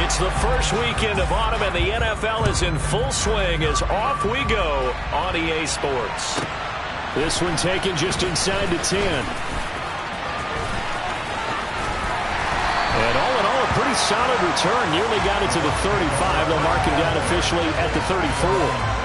It's the first weekend of autumn, and the NFL is in full swing as off we go on EA Sports. This one taken just inside the 10. And all in all, a pretty solid return. Nearly got it to the 35. They'll mark him down officially at the 34.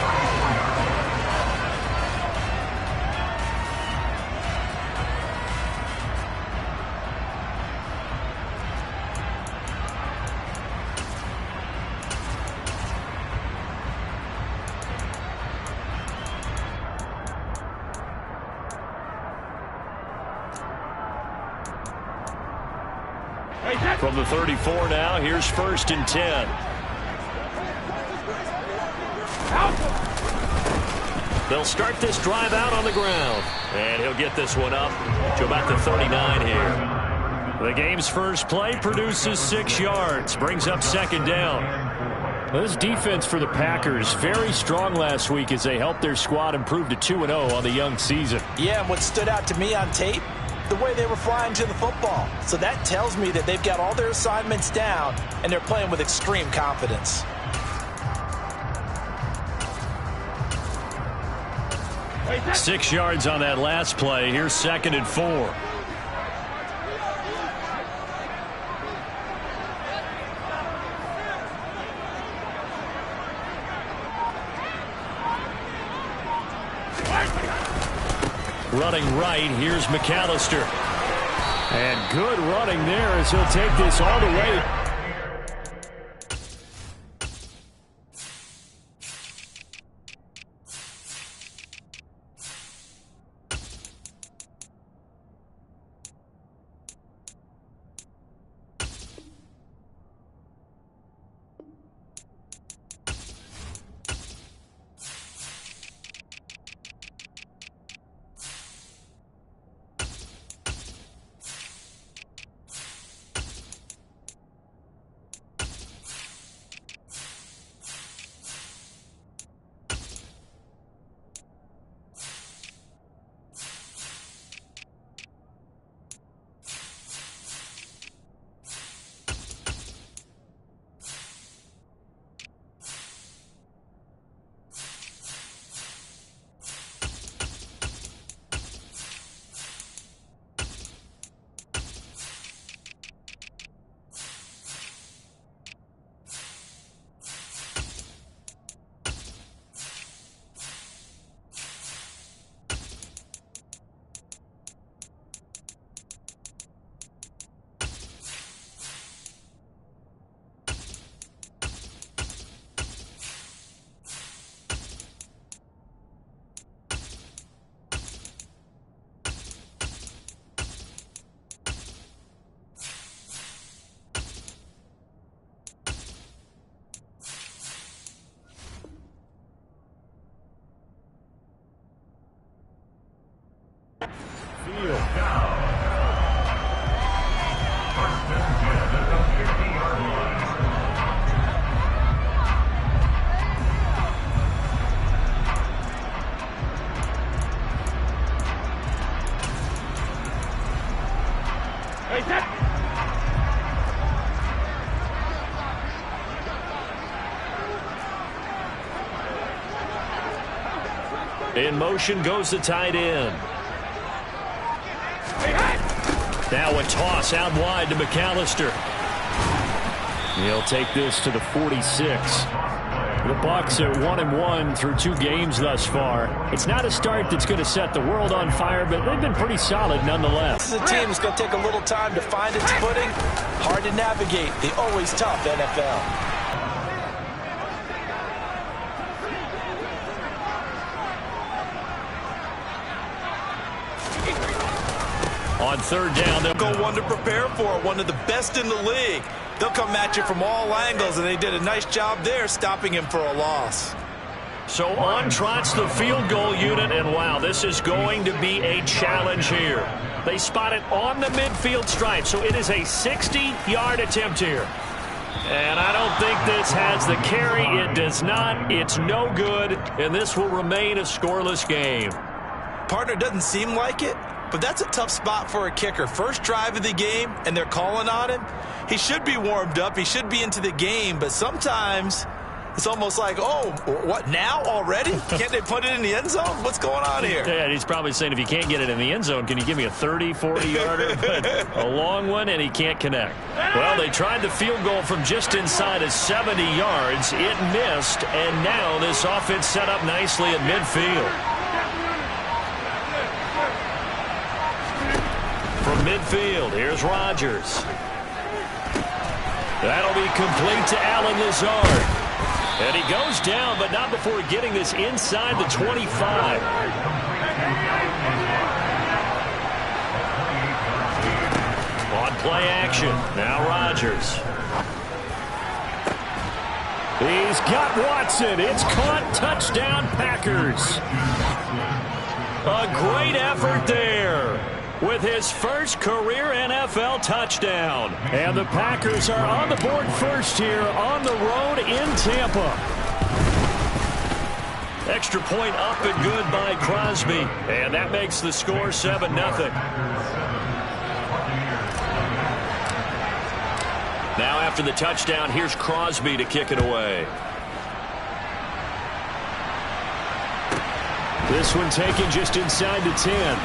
From the 34 now, here's 1st and 10. They'll start this drive out on the ground. And he'll get this one up to about the 39 here. The game's first play produces 6 yards, brings up 2nd down. This defense for the Packers, very strong last week as they helped their squad improve to 2-0 on the young season. Yeah, and what stood out to me on tape, the way they were flying to the football. So that tells me that they've got all their assignments down and they're playing with extreme confidence. Hey, 6 yards on that last play. Here's 2nd and 4. Running right, here's McAllister. And good running there as he'll take this all the way. In motion goes the tight end. Now a toss out wide to McAllister. He'll take this to the 46. The Bucs are 1-1 through 2 games thus far. It's not a start that's going to set the world on fire, but they've been pretty solid nonetheless. This is a team that's going to take a little time to find its footing. Hard to navigate the always tough NFL. On 3rd down, they'll go one to prepare for, one of the best in the league. They'll come at you from all angles, and they did a nice job there stopping him for a loss. So on trots the field goal unit, and wow, this is going to be a challenge here. They spot it on the midfield stripe, so it is a 60-yard attempt here. And I don't think this has the carry. It does not. It's no good, and this will remain a scoreless game. Partner, doesn't seem like it, but that's a tough spot for a kicker. First drive of the game, and they're calling on him. He should be warmed up. He should be into the game, but sometimes it's almost like, oh, what, now already? Can't they put it in the end zone? What's going on here? Yeah, he's probably saying, if you can't get it in the end zone, can you give me a 30, 40-yarder? But a long one, and he can't connect. Well, they tried the field goal from just inside of 70 yards. It missed, and now this offense set up nicely at midfield. From midfield, here's Rodgers. That'll be complete to Allen Lazard. And he goes down, but not before getting this inside the 25. On play action, now Rodgers. He's got Watson. It's caught. Touchdown, Packers. A great effort there with his first career NFL touchdown. And the Packers are on the board first here on the road in Tampa. Extra point up and good by Crosby. And that makes the score 7-0. Now after the touchdown, here's Crosby to kick it away. This one taken just inside the 10.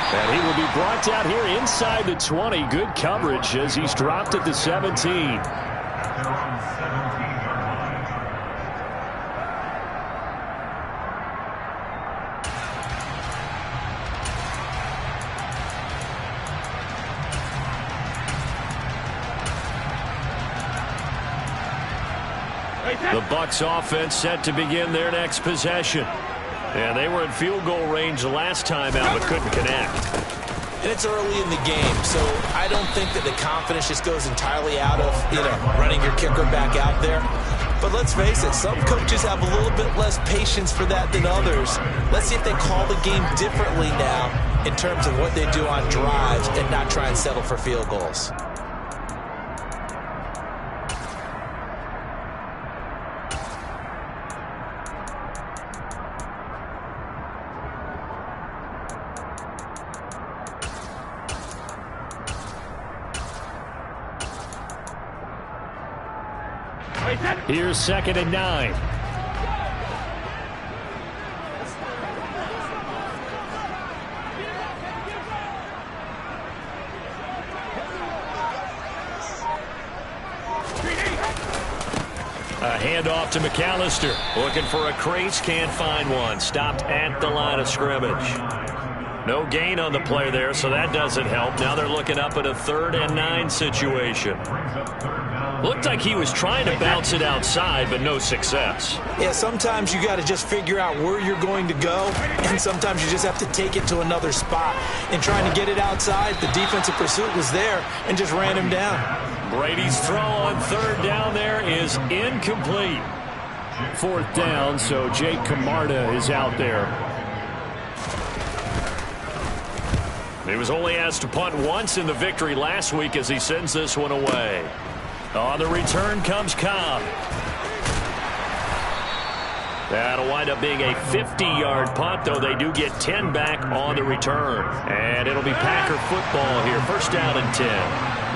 And he will be brought down here inside the 20. Good coverage as he's dropped at the 17. The Bucs offense set to begin their next possession. And they were in field goal range the last time out, but couldn't connect. And it's early in the game, so I don't think that the confidence just goes entirely out of, running your kicker back out there. But let's face it, some coaches have a little bit less patience for that than others. Let's see if they call the game differently now in terms of what they do on drives and not try and settle for field goals. Here's 2nd and 9. A handoff to McAllister. Looking for a crease, can't find one. Stopped at the line of scrimmage. No gain on the play there, so that doesn't help. Now they're looking up at a 3rd and 9 situation. Looked like he was trying to bounce it outside, but no success. Yeah, sometimes you got to just figure out where you're going to go, and sometimes you just have to take it to another spot. In trying to get it outside, the defensive pursuit was there and just ran him down. Brady's throw on 3rd down there is incomplete. 4th down, so Jake Camarda is out there. He was only asked to punt once in the victory last week as he sends this one away. On the return comes Cobb. That'll wind up being a 50-yard punt, though they do get 10 back on the return. And it'll be Packer football here. 1st down and 10.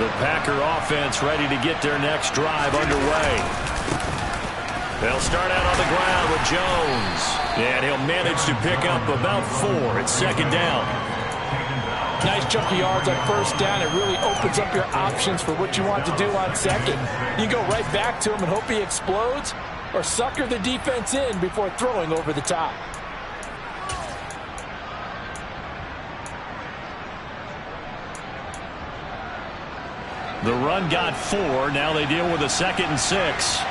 The Packer offense ready to get their next drive underway. They'll start out on the ground with Jones. And he'll manage to pick up about 4. It's 2nd down. Nice chunk of yards on 1st down. It really opens up your options for what you want to do on 2nd. You go right back to him and hope he explodes, or sucker the defense in before throwing over the top. The run got 4. Now they deal with a 2nd and 6.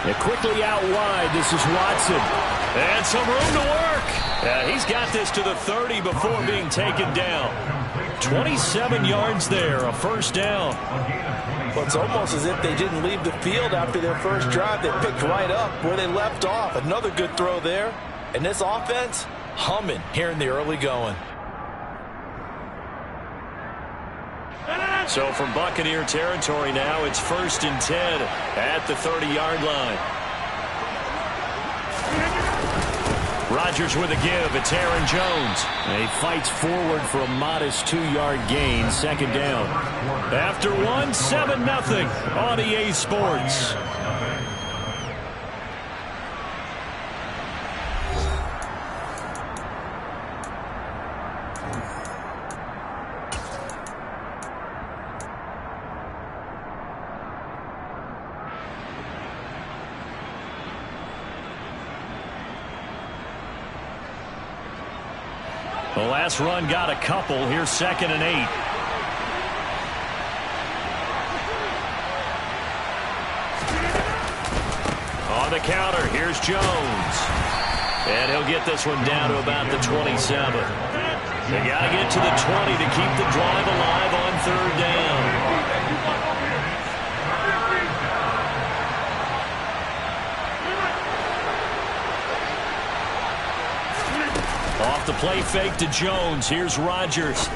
And quickly out wide, this is Watson. And some room to work. He's got this to the 30 before being taken down. 27 yards there, a 1st down. Well, it's almost as if they didn't leave the field after their first drive. They picked right up where they left off. Another good throw there. And this offense, humming here in the early going. So from Buccaneer territory now, it's 1st and 10 at the 30-yard line. Rodgers with a give. It's Aaron Jones. And he fights forward for a modest 2-yard gain. Second down. After 1, 7-0 on EA Sports. The last run got a couple. Here's 2nd and 8. On the counter, here's Jones. And he'll get this one down to about the 27. They got to get to the 20 to keep the drive alive on 3rd down. Off the play fake to Jones. Here's Rodgers.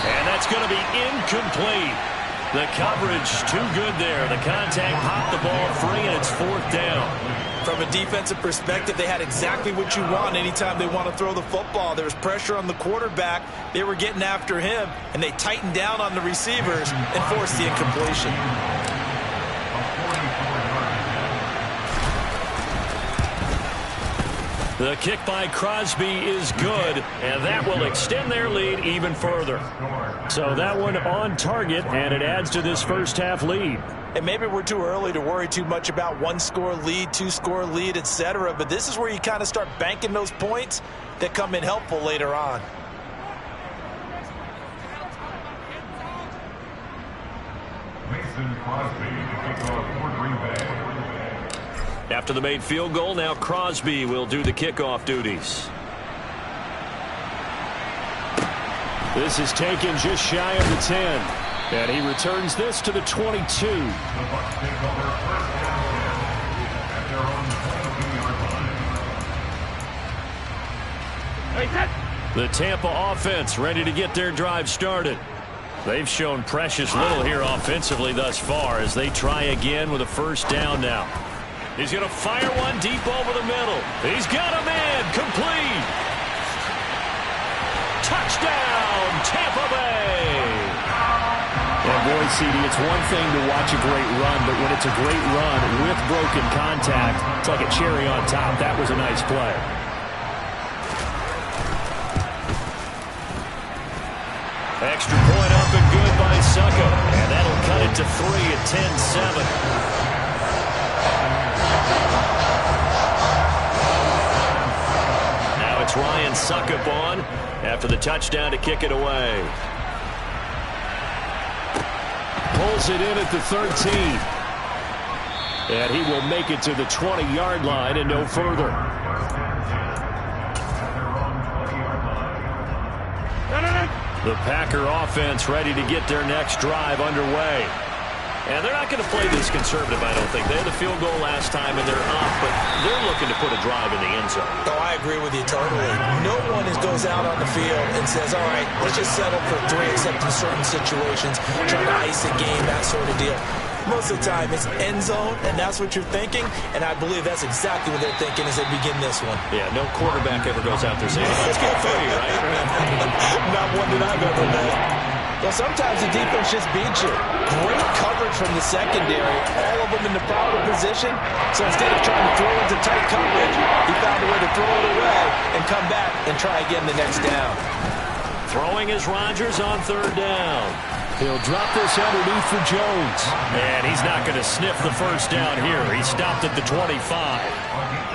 And that's going to be incomplete. The coverage too good there. The contact popped the ball free, and it's 4th down. From a defensive perspective, they had exactly what you want anytime they want to throw the football. There was pressure on the quarterback. They were getting after him, and they tightened down on the receivers and forced the incompletion. The kick by Crosby is good, and that will extend their lead even further. So that one on target, and it adds to this first half lead. And maybe we're too early to worry too much about 1-score lead, 2-score lead, etc. But this is where you kind of start banking those points that come in helpful later on. Mason Crosby to kick off for Green Bay. After the made field goal, now Crosby will do the kickoff duties. This is taken just shy of the 10. And he returns this to the 22. The Bucs take over first at their own 22-yard line. The Tampa offense ready to get their drive started. They've shown precious little here offensively thus far as they try again with a 1st down now. He's going to fire one deep over the middle. He's got a man complete. Touchdown, Tampa Bay. And boy, CD, it's one thing to watch a great run, but when it's a great run with broken contact, it's like a cherry on top. That was a nice play. Extra point up and good by Succo. And that'll cut it to 3 at 10-7. It's Ryan Suckup on after the touchdown to kick it away. Pulls it in at the 13. And he will make it to the 20-yard line and no further. The Packer offense ready to get their next drive underway. And they're not going to play this conservative, I don't think. They had the field goal last time, and they're up, but they're looking to put a drive in the end zone. Oh, I agree with you totally. No one goes out on the field and says, all right, let's just settle for 3, except in certain situations, trying to ice a game, that sort of deal. Most of the time, it's end zone, and that's what you're thinking, and I believe that's exactly what they're thinking as they begin this one. Yeah, no quarterback ever goes out there saying, let's get 3, right? Not one that I've ever met. Well, sometimes the defense just beats you. Great coverage from the secondary, all of them in the proper position. So instead of trying to throw into tight coverage, he found a way to throw it away and come back and try again the next down. Throwing is Rodgers on 3rd down. He'll drop this underneath for Jones. And he's not going to sniff the 1st down here. He stopped at the 25.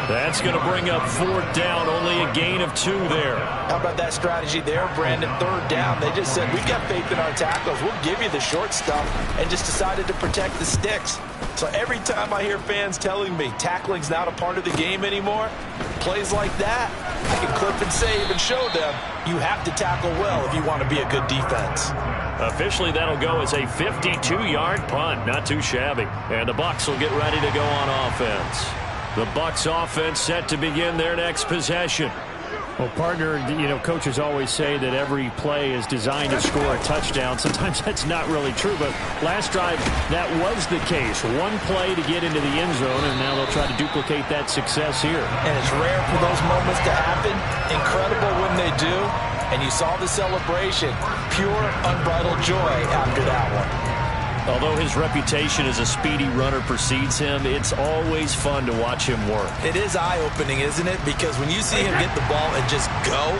That's going to bring up 4th down, only a gain of 2 there. How about that strategy there, Brandon? 3rd down. They just said, we've got faith in our tackles. We'll give you the short stuff, and just decided to protect the sticks. So every time I hear fans telling me tackling's not a part of the game anymore, plays like that, I can clip and save and show them you have to tackle well if you want to be a good defense. Officially, that'll go as a 52-yard punt. Not too shabby. And the Bucs will get ready to go on offense. The Bucs offense set to begin their next possession. Well, partner, coaches always say that every play is designed to score a touchdown. Sometimes that's not really true, but last drive, that was the case. One play to get into the end zone, and now they'll try to duplicate that success here. And it's rare for those moments to happen. Incredible when they do. And you saw the celebration. Pure, unbridled joy after that one. Although his reputation as a speedy runner precedes him, it's always fun to watch him work. It is eye-opening, isn't it? Because when you see him get the ball and just go,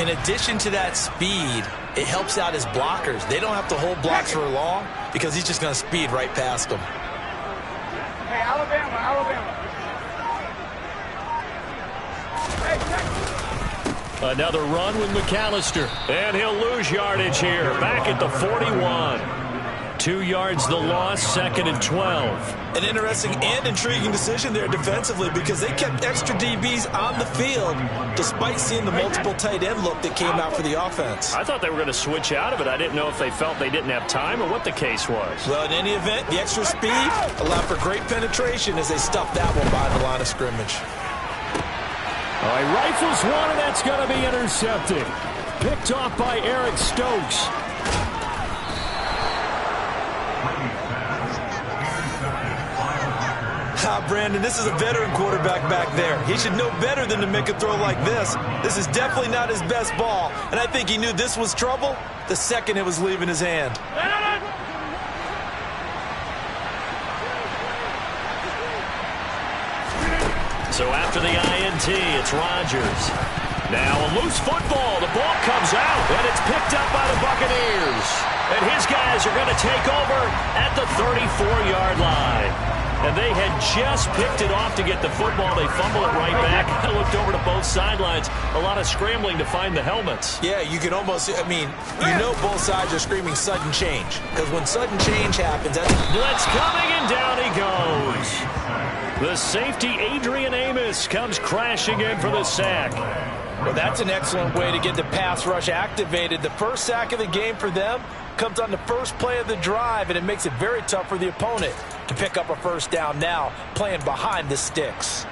in addition to that speed, it helps out his blockers. They don't have to hold blocks for long because he's just going to speed right past them. Hey, Alabama. Another run with McAllister. And he'll lose yardage here. Back at the 41. 2 yards the loss, 2nd and 12. An interesting and intriguing decision there defensively because they kept extra DBs on the field despite seeing the multiple tight end look that came out for the offense. I thought they were going to switch out of it. I didn't know if they felt they didn't have time or what the case was. Well, in any event, the extra speed allowed for great penetration as they stuffed that one behind the line of scrimmage. All right, rifles one, and that's going to be intercepted. Picked off by Eric Stokes. Brandon, this is a veteran quarterback back there. He should know better than to make a throw like this. This is definitely not his best ball, and I think he knew this was trouble the second it was leaving his hand. So after the INT, it's Rodgers. Now a loose football. The ball comes out, and it's picked up by the Buccaneers. And his guys are going to take over at the 34-yard line. And they had just picked it off to get the football. They fumble it right back. I looked over to both sidelines. A lot of scrambling to find the helmets. Yeah, you can almost, both sides are screaming sudden change. Because when sudden change happens, that's... Blitz coming, and down he goes. The safety, Adrian Amos, comes crashing in for the sack. Well, that's an excellent way to get the pass rush activated. The first sack of the game for them comes on the first play of the drive, and it makes it very tough for the opponent to pick up a first down now, playing behind the sticks.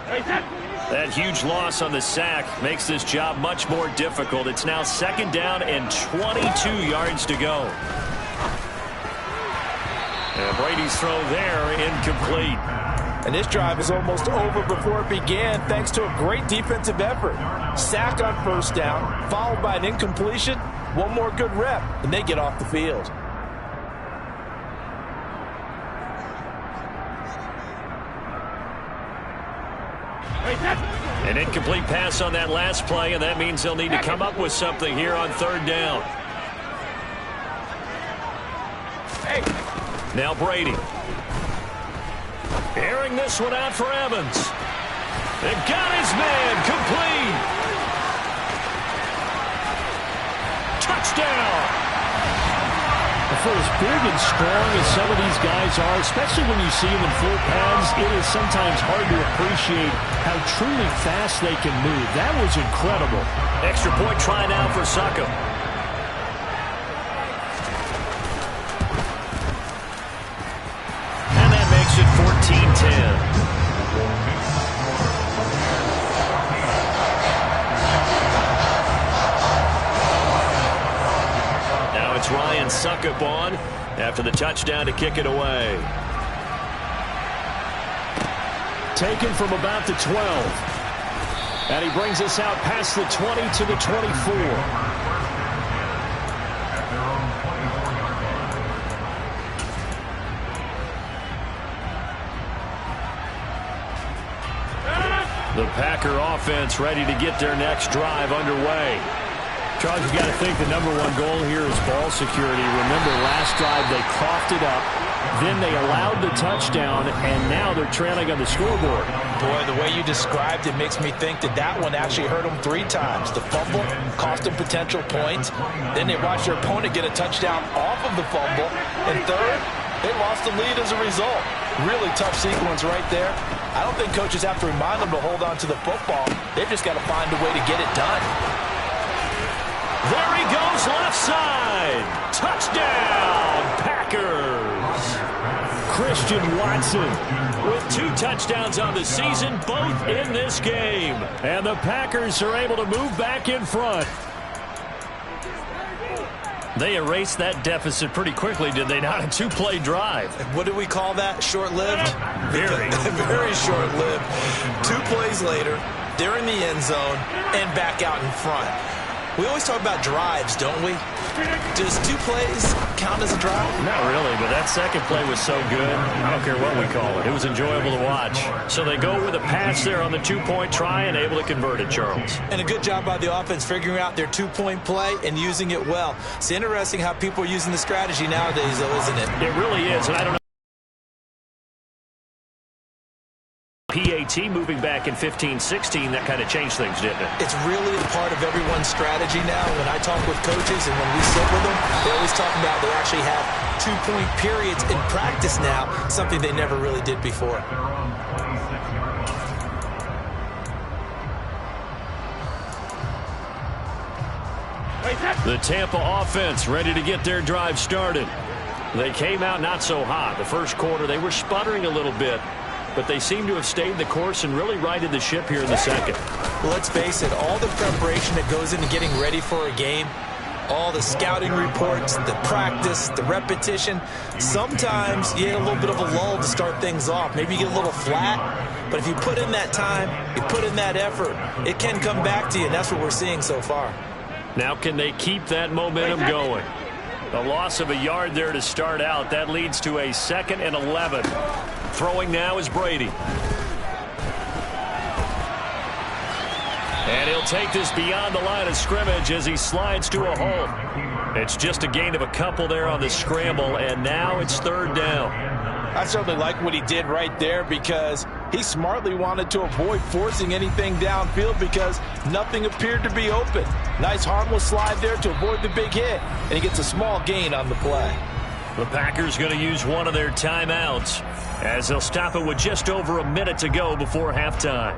That huge loss on the sack makes this job much more difficult. It's now 2nd down and 22 yards to go. And Brady's throw there, incomplete. And this drive is almost over before it began thanks to a great defensive effort. Sack on first down, followed by an incompletion. One more good rep, and they get off the field. An incomplete pass on that last play, and that means they'll need to come up with something here on 3rd down. Now Brady. Airing this one out for Evans. They've got his man complete. Touchdown. For as big and strong as some of these guys are, especially when you see them in full pads, it is sometimes hard to appreciate how truly fast they can move. That was incredible. Extra point try now for Succop. And that makes it 14-10. Ryan Succop on after the touchdown to kick it away. Taken from about the 12. And he brings us out past the 20 to the 24. The Packer offense ready to get their next drive underway. Charles, you've got to think the #1 goal here is ball security. Remember, last drive they coughed it up, then they allowed the touchdown, and now they're trailing on the scoreboard. Boy, the way you described it makes me think that one actually hurt them 3 times. The fumble cost them potential points. Then they watched their opponent get a touchdown off of the fumble. And third, they lost the lead as a result. Really tough sequence right there. I don't think coaches have to remind them to hold on to the football. They've just got to find a way to get it done. There he goes, left side. Touchdown, Packers. Christian Watson. With 2 touchdowns on the season, both in this game. And the Packers are able to move back in front. They erased that deficit pretty quickly, did they not? A 2-play drive. What do we call that? Short-lived? Very. Very short-lived. 2 plays later, they're in the end zone and back out in front. We always talk about drives, don't we? Does 2 plays count as a drive? Not really, but that second play was so good. I don't care what we call it. It was enjoyable to watch. So they go with a pass there on the 2-point try and able to convert it, Charles. And a good job by the offense figuring out their 2-point play and using it well. It's interesting how people are using the strategy nowadays, though, isn't it? It really is, and I don't know. PAT moving back in 15-16, that kind of changed things, didn't it? It's really a part of everyone's strategy now. When I talk with coaches and when we sit with them, they always talk about they actually have 2-point periods in practice now, something they never really did before. The Tampa offense ready to get their drive started. They came out not so hot. The first quarter, they were sputtering a little bit, but they seem to have stayed the course and really righted the ship here in the second. Well, let's face it, all the preparation that goes into getting ready for a game, all the scouting reports, the practice, the repetition, sometimes you get a little bit of a lull to start things off. Maybe you get a little flat, but if you put in that time, you put in that effort, it can come back to you, and that's what we're seeing so far. Now can they keep that momentum going? The loss of a yard there to start out. That leads to a 2nd and 11. Throwing now is Brady. And he'll take this beyond the line of scrimmage as he slides to a hole. It's just a gain of a couple there on the scramble, and now it's 3rd down. I certainly like what he did right there because he smartly wanted to avoid forcing anything downfield because nothing appeared to be open. Nice harmless slide there to avoid the big hit, and he gets a small gain on the play. The Packers going to use one of their timeouts as they'll stop it with just over a minute to go before halftime.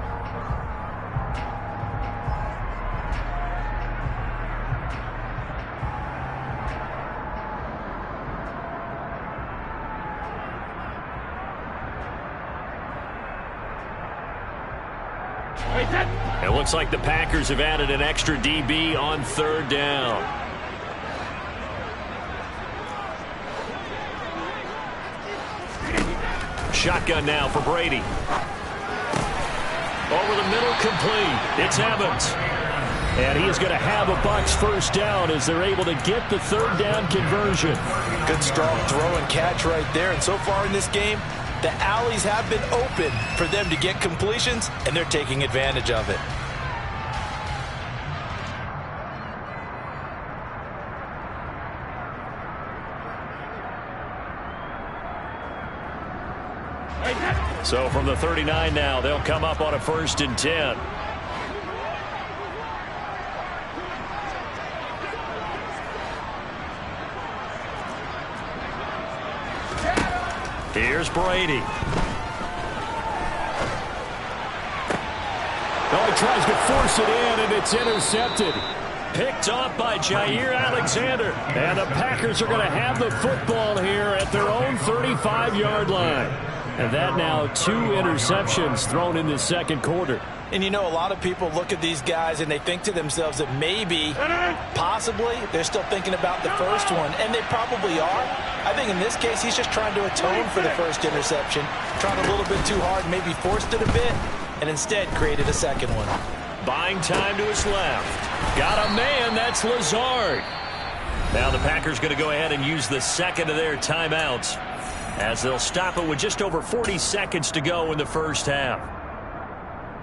It looks like the Packers have added an extra DB on 3rd down. Shotgun now for Brady. Over the middle, complete. It's Evans. And he is going to have a Bucs first down as they're able to get the 3rd down conversion. Good strong throw and catch right there. And so far in this game, the alleys have been open for them to get completions, and they're taking advantage of it. So from the 39 now, they'll come up on a 1st and 10. Here's Brady. Oh, he tries to force it in, and it's intercepted. Picked off by Jair Alexander. And the Packers are going to have the football here at their own 35-yard line. And that now 2 interceptions thrown in the second quarter. And you know, a lot of people look at these guys and they think to themselves that maybe, possibly, they're still thinking about the first one. And they probably are. I think in this case, he's just trying to atone for the first interception. Tried a little bit too hard, maybe forced it a bit, and instead created a second one. Buying time to his left. Got a man, that's Lazard. Now the Packers going to go ahead and use the second of their timeouts as they'll stop it with just over 40 seconds to go in the first half.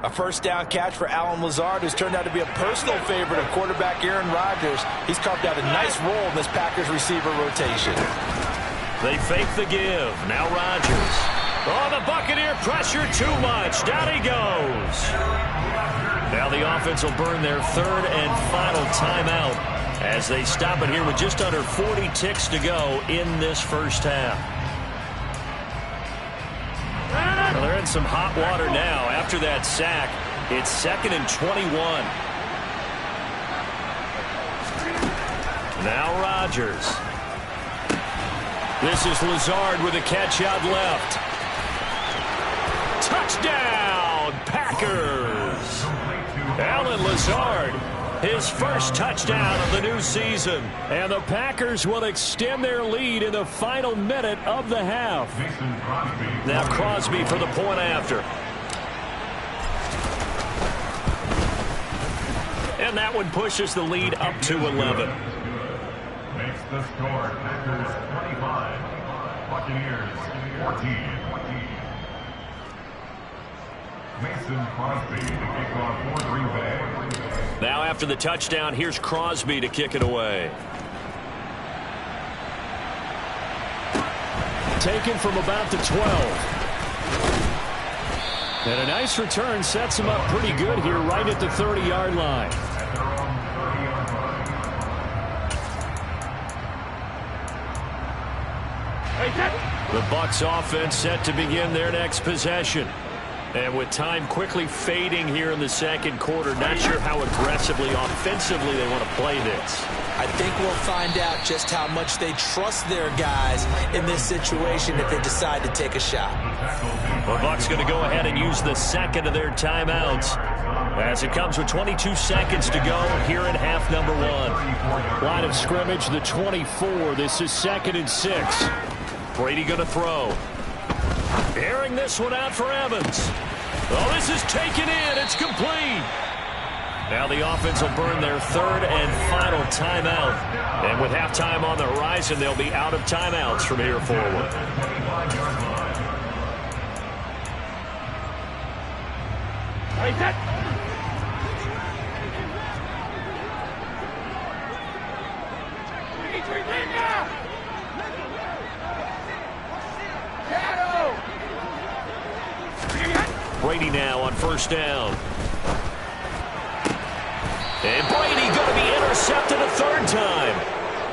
A first down catch for Allen Lazard, who's turned out to be a personal favorite of quarterback Aaron Rodgers. He's carved out a nice role in this Packers receiver rotation. They fake the give. Now Rodgers. Oh, the Buccaneer pressure too much. Down he goes. Now the offense will burn their 3rd and final timeout as they stop it here with just under 40 ticks to go in this first half. Well, they're in some hot water now. After that sack, it's 2nd and 21. Now Rodgers. This is Lazard with a catch out left. Touchdown, Packers! Allen Lazard, his first touchdown of the new season. And the Packers will extend their lead in the final minute of the half. Now Crosby for the point after. And that one pushes the lead up to 11. Makes the score Packers 25, Buccaneers 14. Mason Crosby to kick off for Green Bay. Now after the touchdown, here's Crosby to kick it away. Taken from about the 12. And a nice return sets him up pretty good here right at the 30-yard line. The Bucs offense set to begin their next possession. And with time quickly fading here in the second quarter, not sure how aggressively, offensively they want to play this. I think we'll find out just how much they trust their guys in this situation if they decide to take a shot. The Bucs going to go ahead and use the second of their timeouts as it comes with 22 seconds to go here in half number one. Line of scrimmage, the 24. This is 2nd and 6. Brady going to throw. Airing this one out for Evans. Oh, this is taken in. It's complete. Now the offense will burn their third and final timeout. And with halftime on the horizon, they'll be out of timeouts from here forward. Brady now on first down. And Brady going to be intercepted a third time.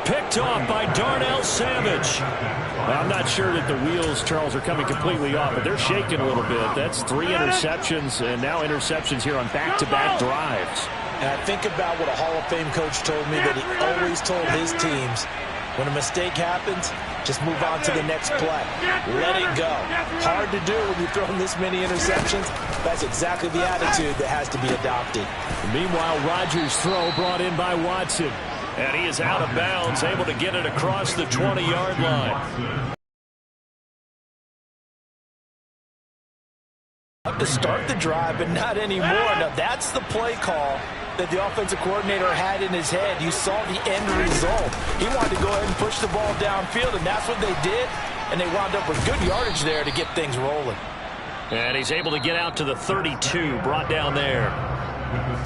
Picked off by Darnell Savage. Well, I'm not sure that the wheels, Charles, are coming completely off, but they're shaking a little bit. That's 3 interceptions, and now interceptions here on back-to-back drives. And I think about what a Hall of Fame coach told me that he always told his teams, when a mistake happens, just move on to the next play. Let it go. Hard to do when you've thrown this many interceptions. That's exactly the attitude that has to be adopted. Meanwhile, Rodgers' throw brought in by Watson. And he is out of bounds, able to get it across the 20-yard line. To start the drive, but not anymore. Now, that's the play call that the offensive coordinator had in his head. You saw the end result. He wanted to go ahead and push the ball downfield, and that's what they did, and they wound up with good yardage there to get things rolling. And he's able to get out to the 32, brought down there.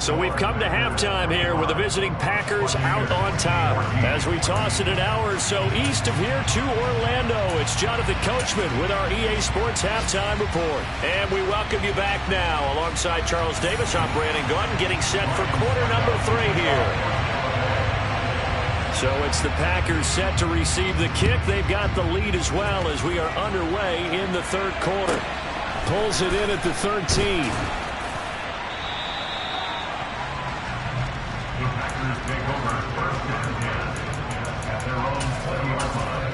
So we've come to halftime here with the visiting Packers out on top. As we toss it an hour or so east of here to Orlando, it's Jonathan Coachman with our EA Sports Halftime Report. And we welcome you back now. Alongside Charles Davis, I'm Brandon Gaudin, getting set for quarter number 3 here. So it's the Packers set to receive the kick. They've got the lead as well as we are underway in the third quarter. Pulls it in at the 13. The Packers take over first and 10 at their own 20-yard line.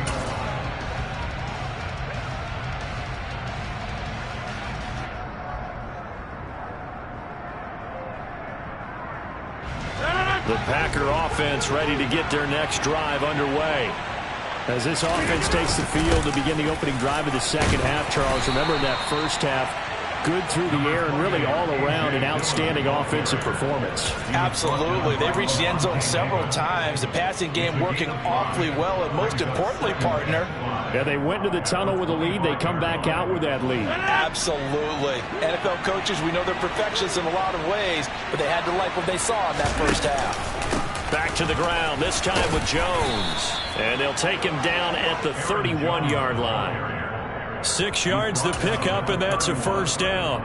The Packer offense ready to get their next drive underway. As this offense takes the field to begin the opening drive of the second half, Charles, remember in that first half, good through the air and really all around an outstanding offensive performance. Absolutely. They reached the end zone several times. The passing game working awfully well, and most importantly, partner. Yeah, they went to the tunnel with a lead. They come back out with that lead. Absolutely. NFL coaches, we know they're perfectionists in a lot of ways, but they had to like what they saw in that first half. Back to the ground, this time with Jones. And they'll take him down at the 31-yard line. 6 yards the pickup, and that's a first down.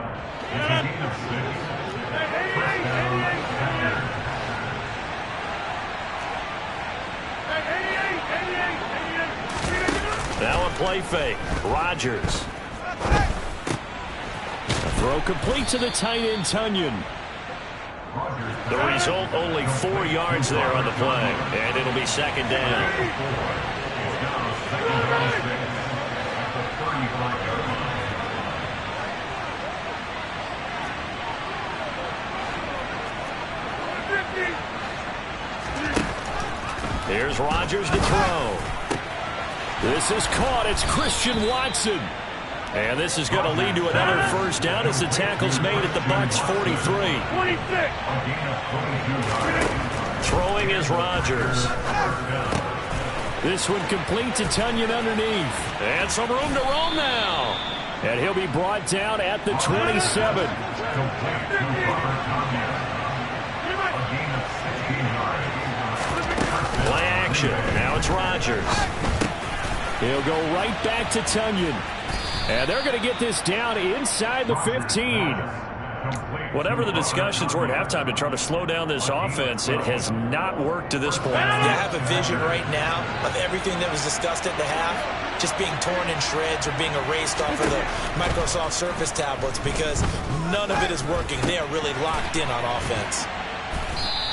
Now a play fake. Rodgers. A throw complete to the tight end, Tunyon. The result, only 4 yards there on the play, and it'll be second down. Second down 6 at the 35-yard line. Here's Rodgers to throw. This is caught. It's Christian Watson. And this is going to lead to another first down as the tackle's made at the Bucs 43. 26. Throwing is Rodgers. This one complete to Tonyan underneath. And some room to roam now. And he'll be brought down at the 27. Play action. Now it's Rodgers. He'll go right back to Tonyan. And they're going to get this down inside the 15. Whatever the discussions were at halftime to try to slow down this offense, it has not worked to this point. Yeah, I have a vision right now of everything that was discussed at the half just being torn in shreds or being erased off of the Microsoft Surface tablets because none of it is working. They are really locked in on offense.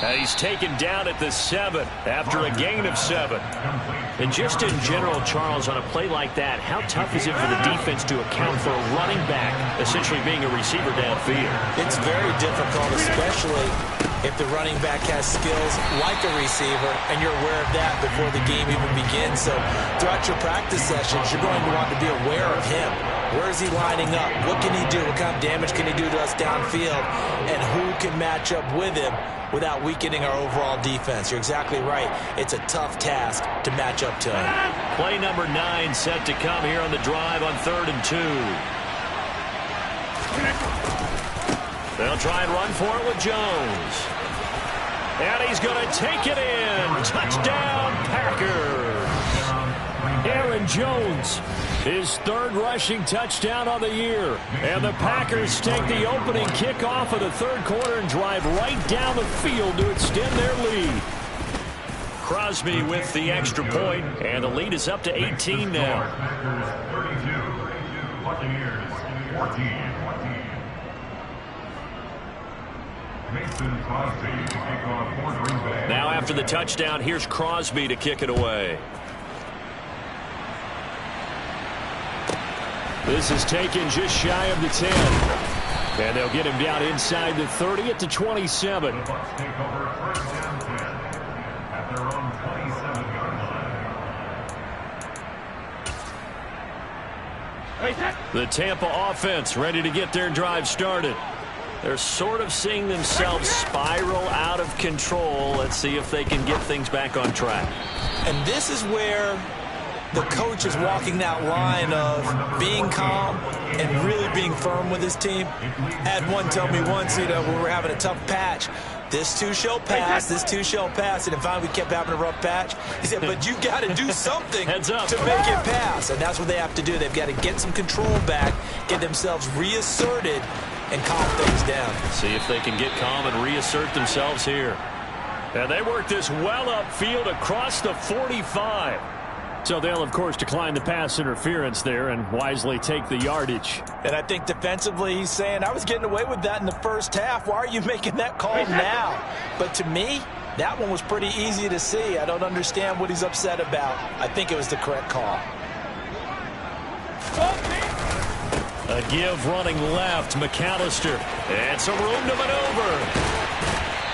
And he's taken down at the 7 after a gain of 7. And just in general, Charles, on a play like that, how tough is it for the defense to account for a running back essentially being a receiver downfield? It's very difficult, especially if the running back has skills like a receiver, and you're aware of that before the game even begins. So throughout your practice sessions, you're going to want to be aware of him. Where is he lining up? What can he do? What kind of damage can he do to us downfield? And who can match up with him without weakening our overall defense? You're exactly right. It's a tough task to match up to him. Play number 9 set to come here on the drive on 3rd and 2. They'll try and run for it with Jones. And he's going to take it in. Touchdown, Packers. Aaron Jones, his 3rd rushing touchdown on the year. And the Packers take the opening kickoff of the 3rd quarter and drive right down the field to extend their lead. Crosby with the extra point, and the lead is up to 18 now. Packers 32, Buccaneers 14. Mason Crosby to kick off for Green Bay. Now after the touchdown, here's Crosby to kick it away. This is taken just shy of the 10. And they'll get him down inside the 30 at the 27. The Bucs take over 1st down 10 at their own 27-yard line. The Tampa offense ready to get their drive started. They're sort of seeing themselves spiral out of control. Let's see if they can get things back on track. And this is where the coach is walking that line of being calm and really being firm with his team. I had one tell me once, when we were having a tough patch, this too shall pass, this too shall pass. And finally we kept having a rough patch. He said, but you got to do something Heads up. to make it pass. And that's what they have to do. They've got to get some control back, get themselves reasserted, and calm things down. See if they can get calm and reassert themselves here. And they work this well upfield across the 45. So they'll, of course, decline the pass interference there and wisely take the yardage. And I think defensively he's saying, I was getting away with that in the first half. Why are you making that call now? But to me, that one was pretty easy to see. I don't understand what he's upset about. I think it was the correct call. A give running left, McAllister. And some room to maneuver.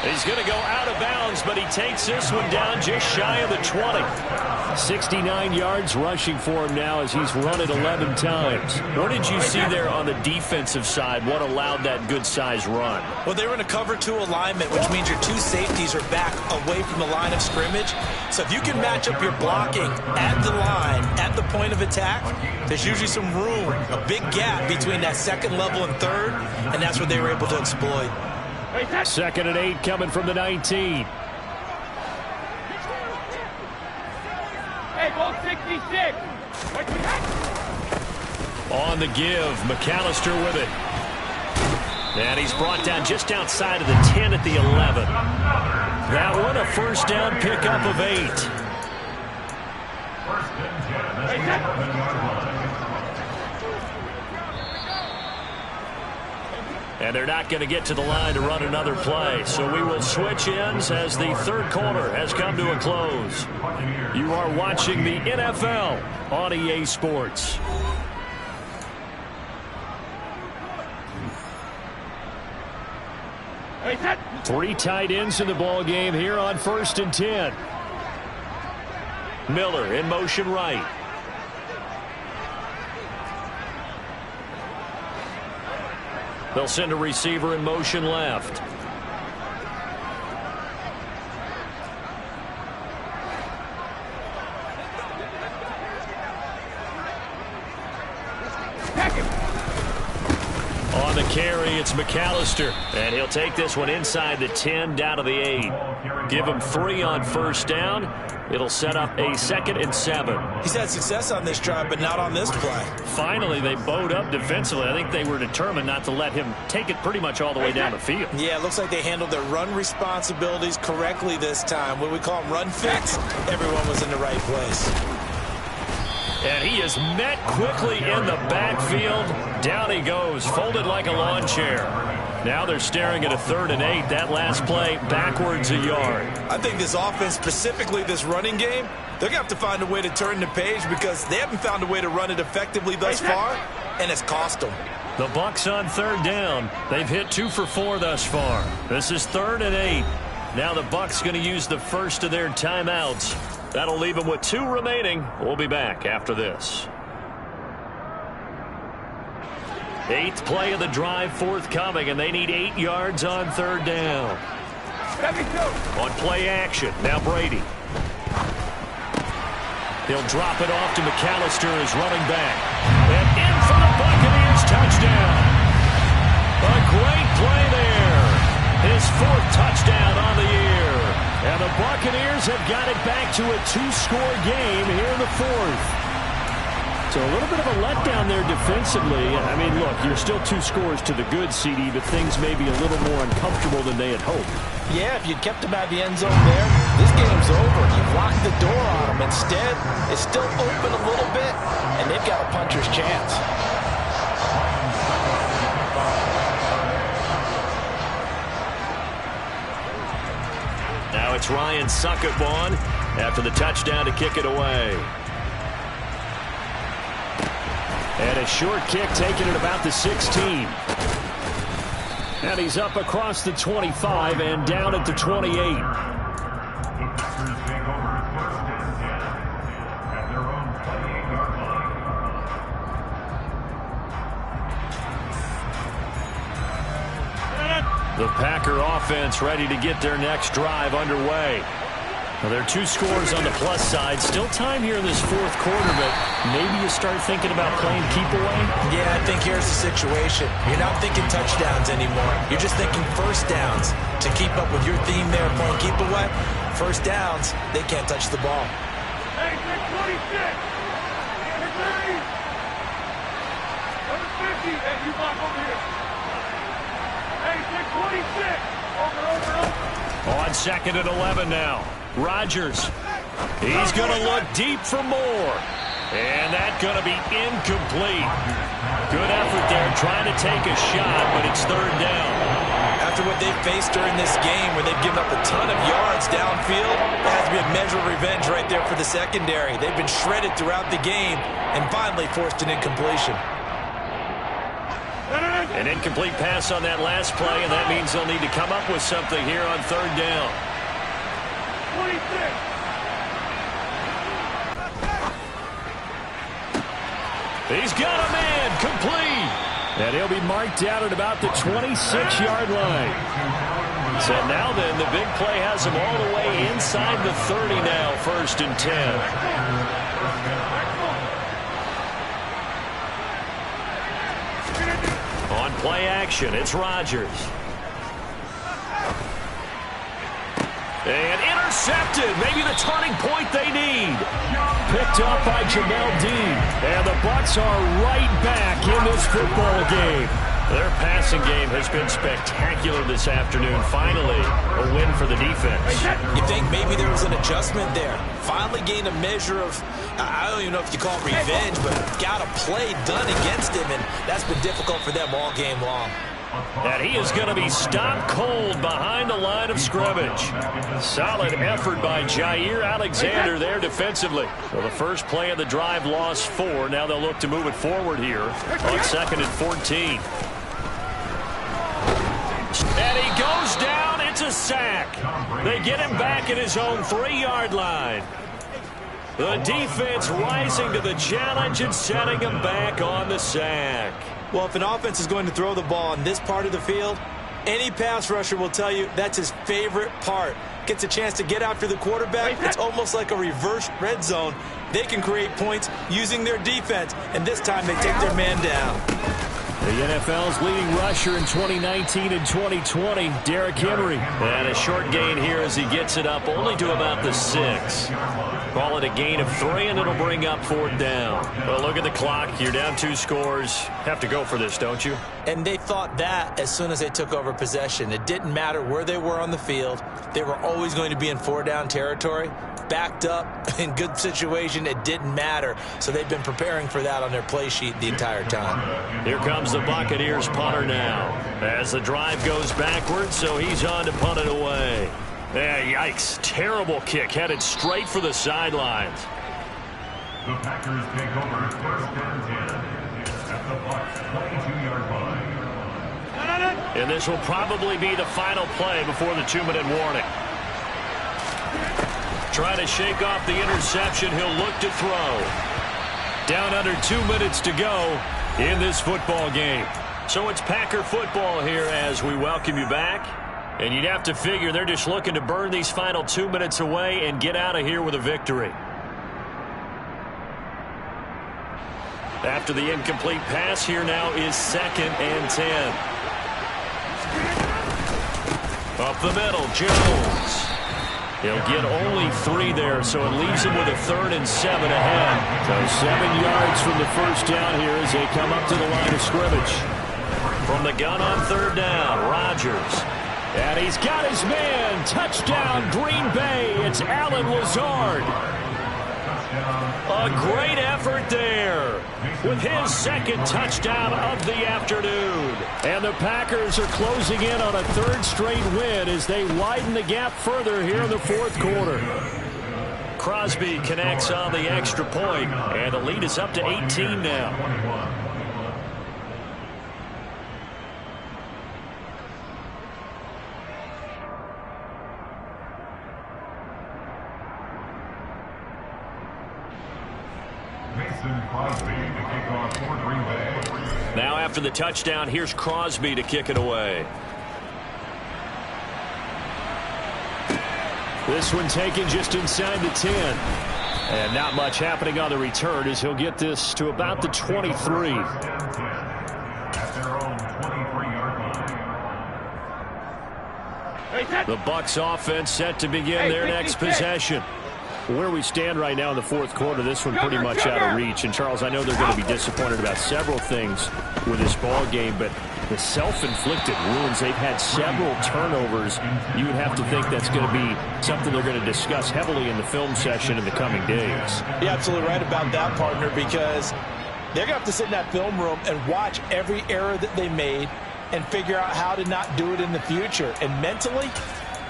He's going to go out of bounds, but he takes this one down just shy of the 20. 69 yards rushing for him now as he's run it 11 times. What did you see there on the defensive side? What allowed that good-sized run? Well, they were in a cover 2 alignment, which means your 2 safeties are back away from the line of scrimmage. So if you can match up your blocking at the line, at the point of attack, there's usually some room, a big gap between that 2nd level and 3rd, and that's what they were able to exploit. 2nd and 8 coming from the 19. Hey, ball 66. On the give, McAllister with it. And he's brought down just outside of the 10 at the 11. That one a first down pickup of 8. 1st and 10 at the 11-yard line. And they're not going to get to the line to run another play. So we will switch ends as the third quarter has come to a close. You are watching the NFL on EA Sports. Three tight ends in the ball game here on 1st and 10. Miller in motion right. They'll send a receiver in motion left. On the carry, it's McAllister. And he'll take this one inside the 10, down to the 8. Give him 3 on 1st down. It'll set up a 2nd and 7. He's had success on this drive, but not on this play. Finally, they bowed up defensively. I think they were determined not to let him take it pretty much all the way down the field. Yeah, it looks like they handled their run responsibilities correctly this time. What we call them run fits, everyone was in the right place. And he is met quickly in the backfield. Down he goes, folded like a lawn chair. Now they're staring at a 3rd and 8. That last play backwards a yard. I think this offense, specifically this running game, they're going to have to find a way to turn the page because they haven't found a way to run it effectively thus far, and it's cost them. The Bucks on 3rd down. They've hit 2 for 4 thus far. This is 3rd and 8. Now the Bucks going to use the first of their timeouts. That'll leave them with 2 remaining. We'll be back after this. 8th play of the drive forthcoming, and they need 8 yards on 3rd down. On play action, now Brady. He'll drop it off to McAllister as running back. And in for the Buccaneers, touchdown. A great play there. His 4th touchdown on the year. And the Buccaneers have got it back to a 2-score game here in the 4th. So a little bit of a letdown there defensively. I mean, look, you're still 2 scores to the good, CD, but things may be a little more uncomfortable than they had hoped. Yeah, if you'd kept them out of the end zone there, this game's over. You've locked the door on them. Instead, it's still open a little bit, and they've got a puncher's chance. Now it's Ryan Suckup after the touchdown to kick it away. And a short kick taken at about the 16. And he's up across the 25 and down at the 28. The Packers take over 1st and 10 at their own 28-yard line. The Packer offense ready to get their next drive underway. Well, there are 2 scores on the plus side. Still time here in this 4th quarter, but maybe you start thinking about playing keep away? Yeah, I think here's the situation. You're not thinking touchdowns anymore. You're just thinking 1st downs. To keep up with your theme there, playing keep away, 1st downs, they can't touch the ball. Hey, 626! Number 30! Number 50! Hey, you block over here! Hey, 626! Over! On 2nd and 11 now. Rodgers. He's going to look deep for more. And that's going to be incomplete. Good effort there trying to take a shot, but it's 3rd down. After what they've faced during this game where they've given up a ton of yards downfield, there has to be a measure of revenge right there for the secondary. They've been shredded throughout the game and finally forced an incompletion. An incomplete pass on that last play, and that means they'll need to come up with something here on 3rd down. 26! He's got a man, complete. And he'll be marked down at about the 26-yard line. So now then, the big play has him all the way inside the 30 now, 1st and 10. On play action, it's Rodgers. And intercepted. Maybe the turning point they need. Picked up by Jamel Dean. And the Bucs are right back in this football game. Their passing game has been spectacular this afternoon. Finally, a win for the defense. You think maybe there was an adjustment there? Finally gained a measure of, I don't even know if you call it revenge, but got a play done against him, and that's been difficult for them all game long. And he is going to be stopped cold behind the line of scrimmage. Solid effort by Jair Alexander there defensively. Well, the first play of the drive lost 4. Now they'll look to move it forward here on 2nd and 14. And he goes down. It's a sack. They get him back at his own 3-yard line. The defense rising to the challenge and setting him back on the sack. Well, if an offense is going to throw the ball in this part of the field, any pass rusher will tell you that's his favorite part. Gets a chance to get after the quarterback. It's almost like a reverse red zone. They can create points using their defense, and this time they take their man down. The NFL's leading rusher in 2019 and 2020, Derrick Henry. And a short gain here as he gets it up only to about the 6. Call it a gain of 3, and it'll bring up 4th down. Well, look at the clock. You're down 2 scores. Have to go for this, don't you? And they thought that as soon as they took over possession. It didn't matter where they were on the field. They were always going to be in 4-down territory. Backed up in good situation, it didn't matter. So they've been preparing for that on their play sheet the entire time. Here comes the Buccaneers punter now as the drive goes backwards, so he's on to punt it away. Yeah, yikes. Terrible kick headed straight for the sidelines. The Packers take over 1st and 10 at the Bucs 22-yard line. And this will probably be the final play before the 2-minute warning. Trying to shake off the interception. He'll look to throw. Down under 2 minutes to go in this football game. So it's Packer football here as we welcome you back. And you'd have to figure they're just looking to burn these final 2 minutes away and get out of here with a victory. After the incomplete pass, here now is 2nd and 10. Up the middle, Jones. He'll get only 3 there, so it leaves him with a 3rd and 7 ahead. So 7 yards from the first down here as they come up to the line of scrimmage. From the gun on 3rd down, Rodgers. And he's got his man. Touchdown, Green Bay. It's Allen Lazard. A great effort there with his 2nd touchdown of the afternoon. And the Packers are closing in on a 3rd straight win as they widen the gap further here in the 4th quarter. Crosby connects on the extra point, and the lead is up to 18 now. Now after the touchdown, here's Crosby to kick it away. This one taken just inside the 10. And not much happening on the return as he'll get this to about the 23. The Bucs offense set to begin their next possession. Where we stand right now in the 4th quarter, this one pretty much out of reach. And, Charles, I know they're going to be disappointed about several things with this ball game, but the self-inflicted wounds, they've had several turnovers. You would have to think that's going to be something they're going to discuss heavily in the film session in the coming days. You're absolutely right about that, partner, because they're going to have to sit in that film room and watch every error that they made and figure out how to not do it in the future. And mentally,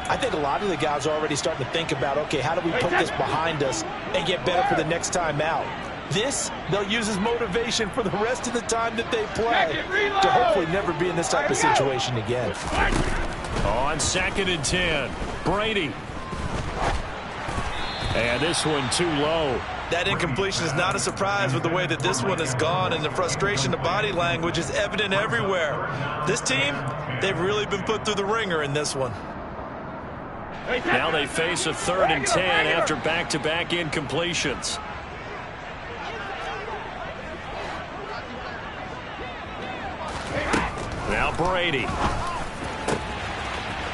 I think a lot of the guys are already starting to think about, okay, how do we put this behind us and get better for the next time out? This, they'll use as motivation for the rest of the time that they play to hopefully never be in this type of situation again. On 2nd and 10, Brady. And this one too low. That incompletion is not a surprise with the way that this one has gone, and the frustration, the body language is evident everywhere. This team, they've really been put through the ringer in this one. Now they face a 3rd and 10 after back-to-back incompletions. Now Brady.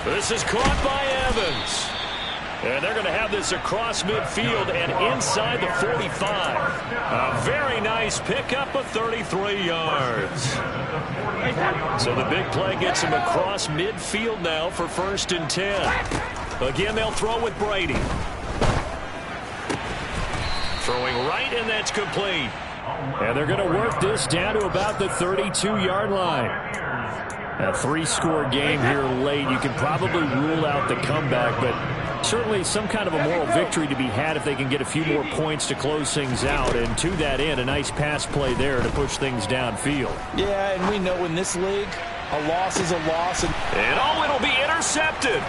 This is caught by Evans. And they're going to have this across midfield and inside the 45. A very nice pickup of 33 yards. So the big play gets him across midfield now for 1st and 10. Again, they'll throw with Brady. Throwing right, and that's complete. And they're going to work this down to about the 32-yard line. A 3-score game here late. You can probably rule out the comeback, but certainly some kind of a moral victory to be had if they can get a few more points to close things out. And to that end, a nice pass play there to push things downfield. Yeah, and we know in this league, a loss is a loss. And it'll be intercepted.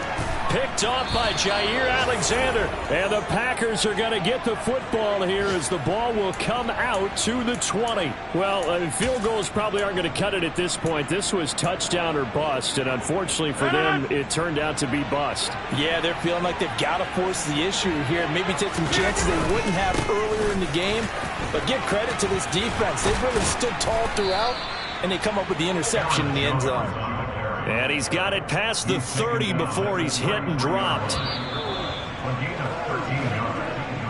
Picked off by Jair Alexander. And the Packers are going to get the football here as the ball will come out to the 20. Well, field goals probably aren't going to cut it at this point. This was touchdown or bust, and unfortunately for them, it turned out to be bust. Yeah, they're feeling like they've got to force the issue here. Maybe take some chances they wouldn't have earlier in the game. But give credit to this defense. They've really stood tall throughout, and they come up with the interception in the end zone. And he's got it past the 30 before he's hit and dropped.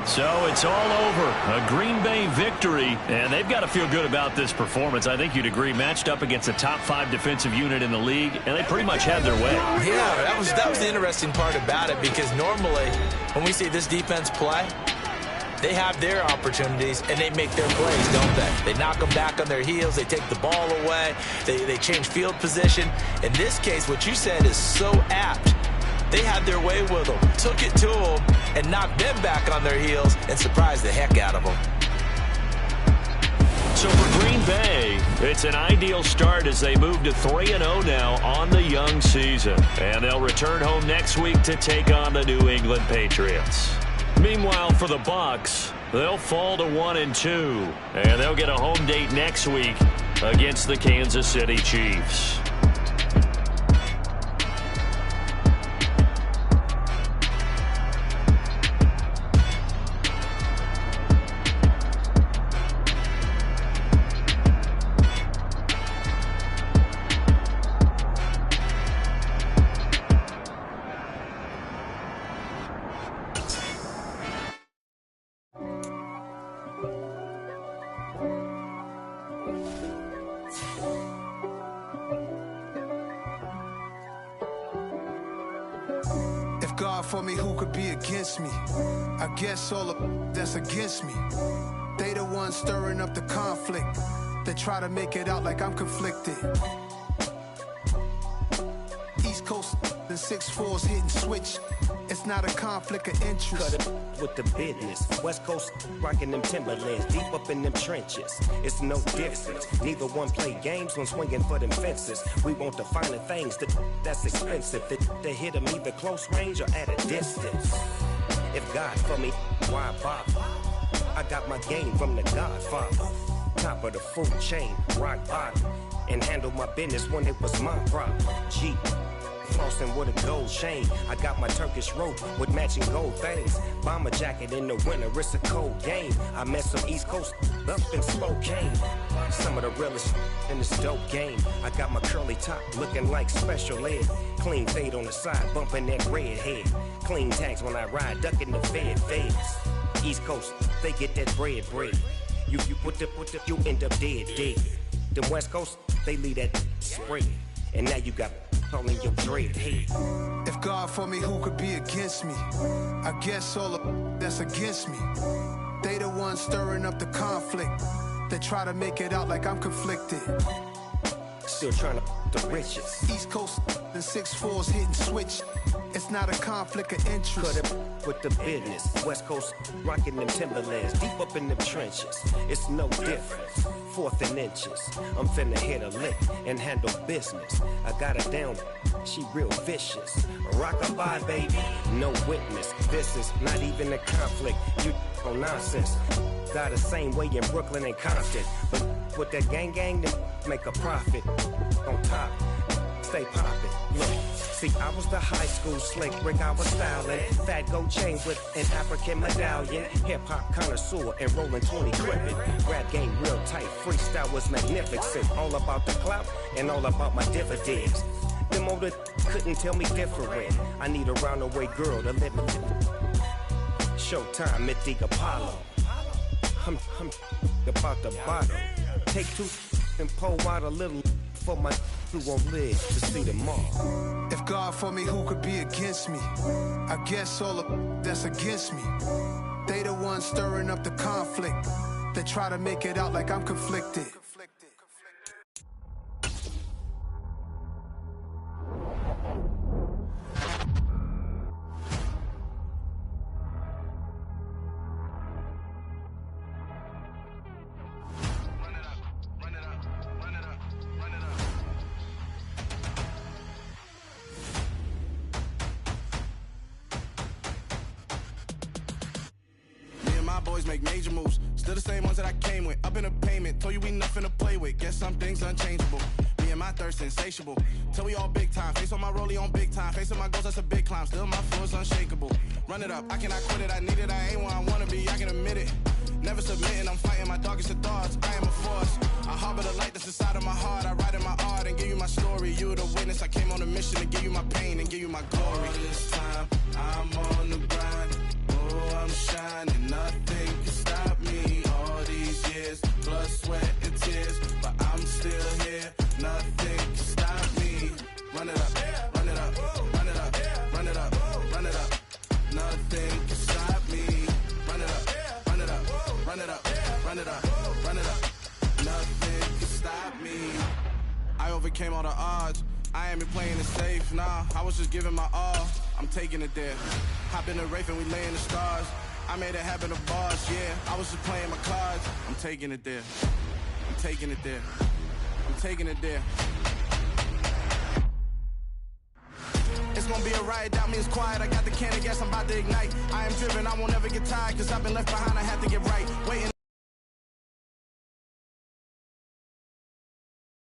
So it's all over. A Green Bay victory, and they've got to feel good about this performance. I think you'd agree, matched up against a top 5 defensive unit in the league, and they pretty much had their way. Yeah, that was the interesting part about it, because normally when we see this defense play, they have their opportunities, and they make their plays, don't they? They knock them back on their heels. They take the ball away. They change field position. In this case, what you said is so apt. They had their way with them, took it to them, and knocked them back on their heels and surprised the heck out of them. So for Green Bay, it's an ideal start as they move to 3-0 now on the young season. And they'll return home next week to take on the New England Patriots. Meanwhile, for the Bucs, they'll fall to 1-2, and they'll get a home date next week against the Kansas City Chiefs. God for me, who could be against me? I guess all of that's against me. They the ones stirring up the conflict. They try to make it out like I'm conflicted. East Coast and 6'4's hitting switch. It's not a conflict of interest. Cut it with the business. West Coast rocking them Timberlands, deep up in them trenches. It's no difference. Neither one play games when swinging for them fences. We want the finer things that's expensive. They hit them either close range or at a distance. If God for me, why bother? I got my game from the Godfather. Top of the food chain, rock bottom. And handle my business when it was my problem. Jeep. Flossing with a gold chain. I got my Turkish rope with matching gold things. Bomber jacket in the winter, it's a cold game. I met some East Coast up in Spokane. Some of the realest in this dope game. I got my curly top looking like special ed. Clean fade on the side, bumping that red head. Clean tags when I ride, ducking the feds. East Coast, they get that bread. You put the, you end up dead. Them West Coast, they leave that spread. And now you got calling your dread head. If God for me, who could be against me? I guess all of that's against me. They the ones stirring up the conflict. They try to make it out like I'm conflicted. Still trying to the riches. East Coast and 6'4's hitting switch. It's not a conflict of interest. Cut it with the business. West Coast rocking them Timberlands, deep up in them trenches. It's no difference. 4th and inches. I'm finna hit a lick and handle business. I got her down, she real vicious. Rock-a-bye, baby, no witness. This is not even a conflict. You on nonsense. Got the same way in Brooklyn and Compton. But with that gang, then make a profit. On top, stay poppin'. Look, see, I was the high school slick Rick, I was styling. Fat gold chain with an African medallion. Hip-hop connoisseur and rolling 20 crippin'. Rap game real tight, freestyle was magnificent. All about the clout and all about my dividends. Them older couldn't tell me different. I need a roundaway girl to let me Showtime at the Apollo. I'm about the bottle. Take 2 and pour out a little for my who won't live to see them all. If God for me, who could be against me? I guess all of that's against me. They the ones stirring up the conflict. They try to make it out like I'm conflicted. my boys make major moves. Still the same ones that I came with. Up in a payment, told you we nothing to play with. Guess some things unchangeable. Me and my thirst insatiable. Till we all big time. Face on my rollie on big time. Facing my goals, that's a big climb. Still my flow is unshakable. Run it up, I cannot quit it. I need it, I ain't where I wanna be, I can admit it. Never submitting, I'm fighting my darkest of thoughts. I am a force. I harbor the light that's inside of my heart. I write in my art and give you my story. You the witness. I came on a mission to give you my pain and give you my glory. All this time, I'm on the grind. Oh, I'm shining. Nothing can stop me. All these years, blood, sweat, and tears. But I'm still here. Nothing can stop me. Run it up, run it up, run it up, run it up, run it up. Nothing can stop me. Run it up, run it up, run it up, run it up, run it up. Nothing can stop me. I overcame all the odds. I ain't been playing it safe, nah. I was just giving my all. I'm taking it there. Hop in the Wraith and we lay in the stars. I made it happen to bars, yeah. I was just playing my cards. I'm taking it there. I'm taking it there. I'm taking it there. It's gonna be a riot, doubt me it's quiet. I got the can of gas, I'm about to ignite. I am driven, I won't ever get tired. Cause I've been left behind, I have to get right. Waiting.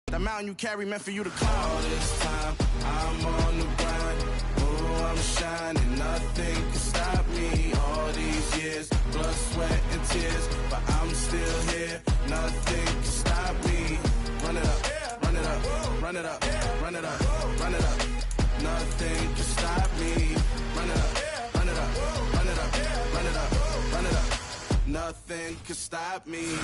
The mountain you carry meant for you to climb. All this time, I'm on the grind. Oh, I'm shining, nothing can stop me. All these years, blood, sweat, and tears. But I'm still here, nothing can stop me. Run it up, run it up, run it up, run it up, run it up. Nothing can stop me. Run it up, run it up, run it up, run it up, run it up. Nothing can stop me.